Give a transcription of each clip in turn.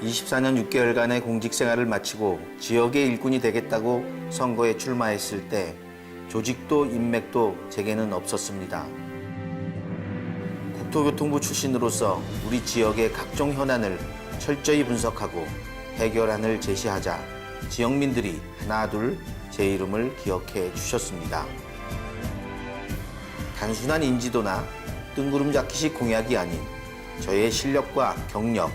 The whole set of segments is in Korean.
24년 6개월간의 공직 생활을 마치고 지역의 일꾼이 되겠다고 선거에 출마했을 때 조직도 인맥도 제게는 없었습니다. 국토교통부 출신으로서 우리 지역의 각종 현안을 철저히 분석하고 해결안을 제시하자 지역민들이 하나둘 제 이름을 기억해 주셨습니다. 단순한 인지도나 뜬구름 잡기식 공약이 아닌 저의 실력과 경력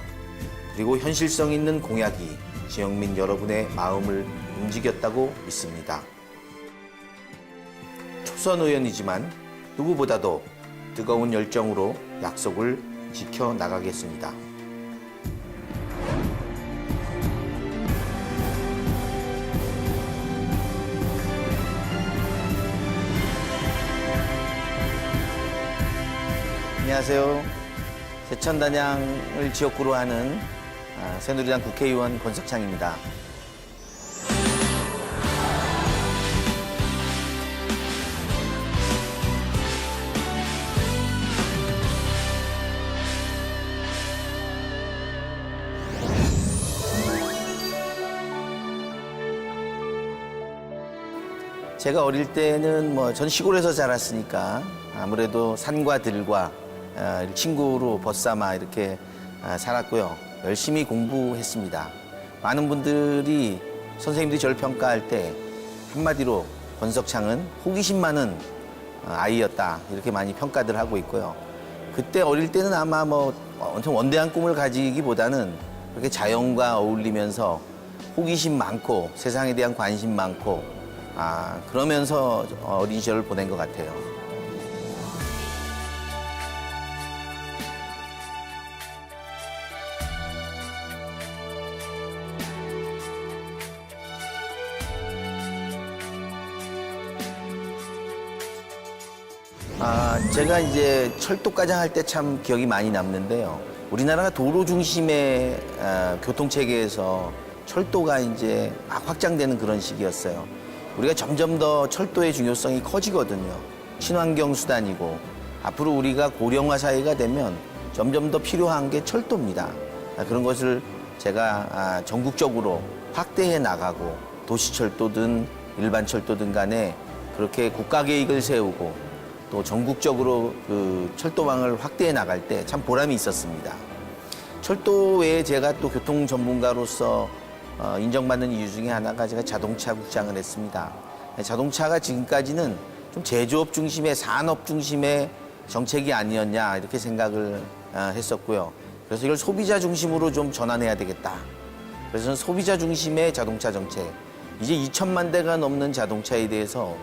그리고 현실성 있는 공약이 지역민 여러분의 마음을 움직였다고 믿습니다. 초선 의원이지만 누구보다도 뜨거운 열정으로 약속을 지켜나가겠습니다. 안녕하세요. 세천단양을 지역구로 하는 새누리당 국회의원 권석창입니다. 제가 어릴 때는 전 시골에서 자랐으니까 아무래도 산과 들과 친구로 벗삼아 이렇게 살았고요. 열심히 공부했습니다. 많은 분들이 선생님들이 저를 평가할 때 한마디로 권석창은 호기심 많은 아이였다 이렇게 많이 평가들 하고 있고요. 그때 어릴 때는 아마 엄청 원대한 꿈을 가지기보다는 그렇게 자연과 어울리면서 호기심 많고 세상에 대한 관심 많고 그러면서 어린 시절을 보낸 것 같아요. 제가 이제 철도과장 할 때 참 기억이 많이 남는데요. 우리나라가 도로 중심의 교통체계에서 철도가 이제 막 확장되는 그런 시기였어요. 우리가 점점 더 철도의 중요성이 커지거든요. 친환경 수단이고 앞으로 우리가 고령화 사회가 되면 점점 더 필요한 게 철도입니다. 그런 것을 제가 전국적으로 확대해 나가고 도시철도든 일반 철도든 간에 그렇게 국가 계획을 세우고 또 전국적으로 그 철도망을 확대해 나갈 때 참 보람이 있었습니다. 철도 외에 제가 또 교통 전문가로서 인정받는 이유 중에 하나가 제가 자동차 국장을 했습니다. 자동차가 지금까지는 좀 제조업 중심의 산업 중심의 정책이 아니었냐 이렇게 생각을 했었고요. 그래서 이걸 소비자 중심으로 좀 전환해야 되겠다. 그래서 저는 소비자 중심의 자동차 정책, 이제 2천만 대가 넘는 자동차에 대해서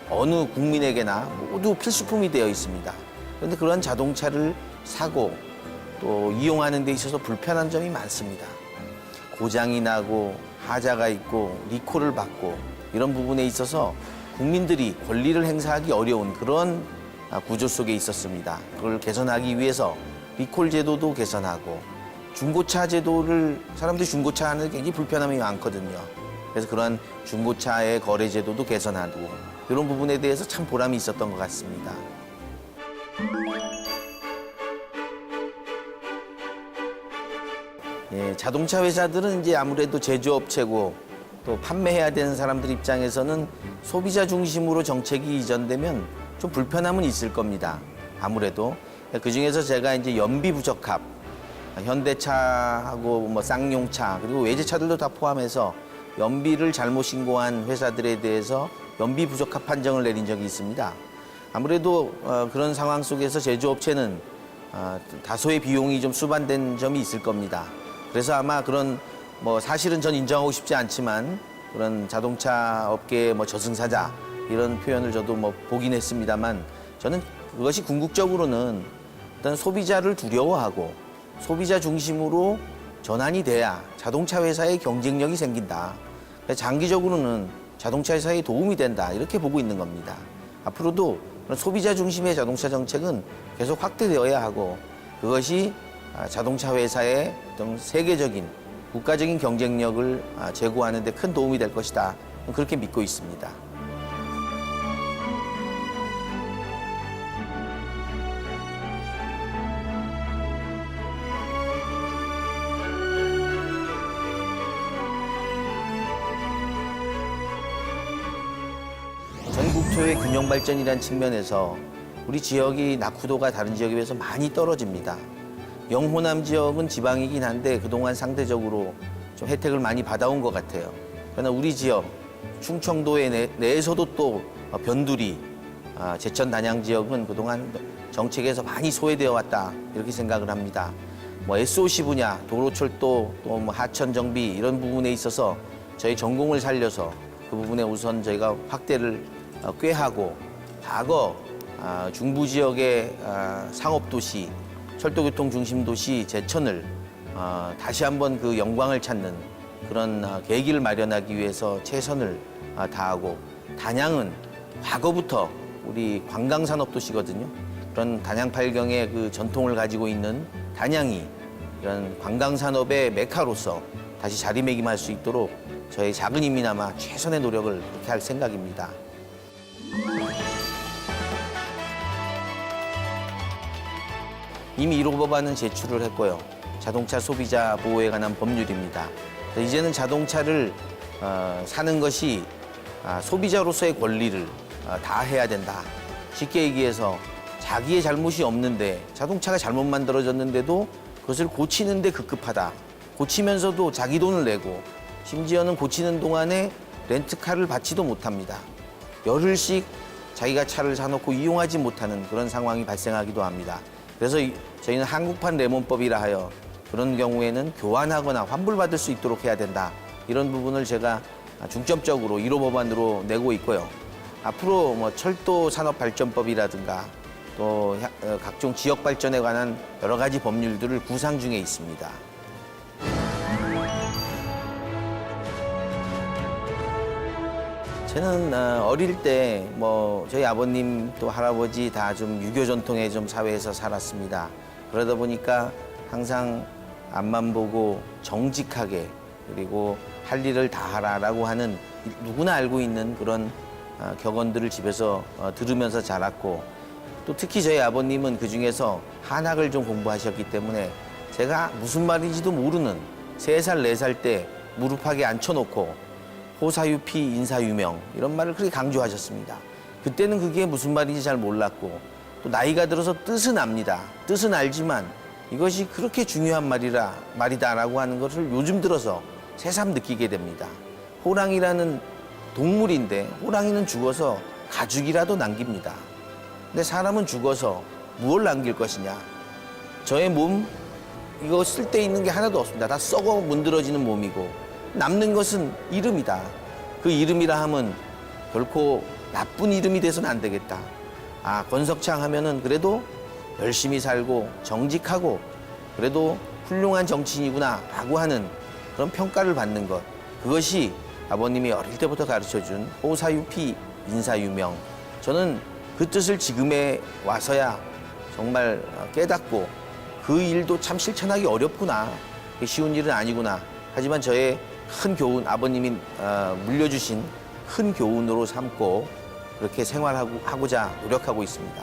어느 국민에게나 모두 필수품이 되어 있습니다. 그런데 그런 자동차를 사고 또 이용하는 데 있어서 불편한 점이 많습니다. 고장이 나고 하자가 있고 리콜을 받고 이런 부분에 있어서 국민들이 권리를 행사하기 어려운 그런 구조 속에 있었습니다. 그걸 개선하기 위해서 리콜 제도도 개선하고 중고차 제도를 사람들이 중고차 하는 게 굉장히 불편함이 많거든요. 그래서 그러한 중고차의 거래 제도도 개선하고 이런 부분에 대해서 참 보람이 있었던 것 같습니다. 자동차 회사들은 이제 아무래도 제조업체고 또 판매해야 되는 사람들 입장에서는 소비자 중심으로 정책이 이전되면 좀 불편함은 있을 겁니다. 아무래도 그 중에서 제가 이제 연비 부적합, 현대차하고 쌍용차 그리고 외제차들도 다 포함해서 연비를 잘못 신고한 회사들에 대해서 연비 부적합 판정을 내린 적이 있습니다. 아무래도 그런 상황 속에서 제조업체는 다소의 비용이 좀 수반된 점이 있을 겁니다. 그래서 아마 그런 사실은 전 인정하고 싶지 않지만 그런 자동차 업계의 저승사자 이런 표현을 저도 보긴 했습니다만 저는 그것이 궁극적으로는 일단 소비자를 두려워하고 소비자 중심으로 전환이 돼야 자동차 회사의 경쟁력이 생긴다. 장기적으로는 자동차 회사에 도움이 된다 이렇게 보고 있는 겁니다. 앞으로도 소비자 중심의 자동차 정책은 계속 확대되어야 하고 그것이 자동차 회사의 어떤 세계적인 국가적인 경쟁력을 제고하는 데 큰 도움이 될 것이다. 그렇게 믿고 있습니다. 영토의 균형 발전이라는 측면에서 우리 지역이 낙후도가 다른 지역에 비해서 많이 떨어집니다. 영호남 지역은 지방이긴 한데 그동안 상대적으로 좀 혜택을 많이 받아온 것 같아요. 그러나 우리 지역, 충청도의 내에서도 또 변두리, 제천 단양 지역은 그동안 정책에서 많이 소외되어 왔다 이렇게 생각을 합니다. 뭐 SOC 분야, 도로철도, 또 뭐 하천 정비 이런 부분에 있어서 저희 전공을 살려서 그 부분에 우선 저희가 확대를 꾀하고 과거 중부 지역의 상업도시, 철도교통 중심 도시 제천을 다시 한번 그 영광을 찾는 그런 계기를 마련하기 위해서 최선을 다하고 단양은 과거부터 우리 관광산업 도시거든요. 그런 단양 팔경의 그 전통을 가지고 있는 단양이 이런 관광산업의 메카로서 다시 자리매김할 수 있도록 저의 작은 힘이나마 최선의 노력을 그렇게 할 생각입니다. 이미 1호 법안은 제출을 했고요. 자동차 소비자 보호에 관한 법률입니다. 이제는 자동차를 사는 것이 소비자로서의 권리를 다해야 된다. 쉽게 얘기해서 자기의 잘못이 없는데 자동차가 잘못 만들어졌는데도 그것을 고치는데 급급하다. 고치면서도 자기 돈을 내고 심지어는 고치는 동안에 렌트카를 받지도 못합니다. 열흘씩 자기가 차를 사놓고 이용하지 못하는 그런 상황이 발생하기도 합니다. 그래서 저희는 한국판 레몬법이라 하여 그런 경우에는 교환하거나 환불받을 수 있도록 해야 된다. 이런 부분을 제가 중점적으로 1호 법안으로 내고 있고요. 앞으로 뭐 철도 산업발전법이라든가 또 각종 지역 발전에 관한 여러 가지 법률들을 구상 중에 있습니다. 저는 어릴 때 뭐 저희 아버님 또 할아버지 다 좀 유교 전통의 좀 사회에서 살았습니다. 그러다 보니까 항상 앞만 보고 정직하게 그리고 할 일을 다 하라라고 하는 누구나 알고 있는 그런 격언들을 집에서 들으면서 자랐고 또 특히 저희 아버님은 그중에서 한학을 좀 공부하셨기 때문에 제가 무슨 말인지도 모르는 3살, 4살 때 무릎팍에 앉혀놓고 호사유피 인사유명 이런 말을 그렇게 강조하셨습니다. 그때는 그게 무슨 말인지 잘 몰랐고 또 나이가 들어서 뜻은 압니다. 뜻은 알지만 이것이 그렇게 중요한 말이다라고 하는 것을 요즘 들어서 새삼 느끼게 됩니다. 호랑이라는 동물인데 호랑이는 죽어서 가죽이라도 남깁니다. 근데 사람은 죽어서 무엇을 남길 것이냐. 저의 몸 이거 쓸데 있는 게 하나도 없습니다. 다 썩어 문드러지는 몸이고 남는 것은 이름이다. 그 이름이라 함은 결코 나쁜 이름이 돼서는 안 되겠다. 권석창 하면은 그래도 열심히 살고 정직하고 그래도 훌륭한 정치인이구나 라고 하는 그런 평가를 받는 것. 그것이 아버님이 어릴 때부터 가르쳐준 호사유피 인사유명. 저는 그 뜻을 지금에 와서야 정말 깨닫고 그 일도 참 실천하기 어렵구나. 쉬운 일은 아니구나. 하지만 저의 큰 교훈, 아버님이 물려주신 큰 교훈으로 삼고 그렇게 생활하고자 노력하고 있습니다.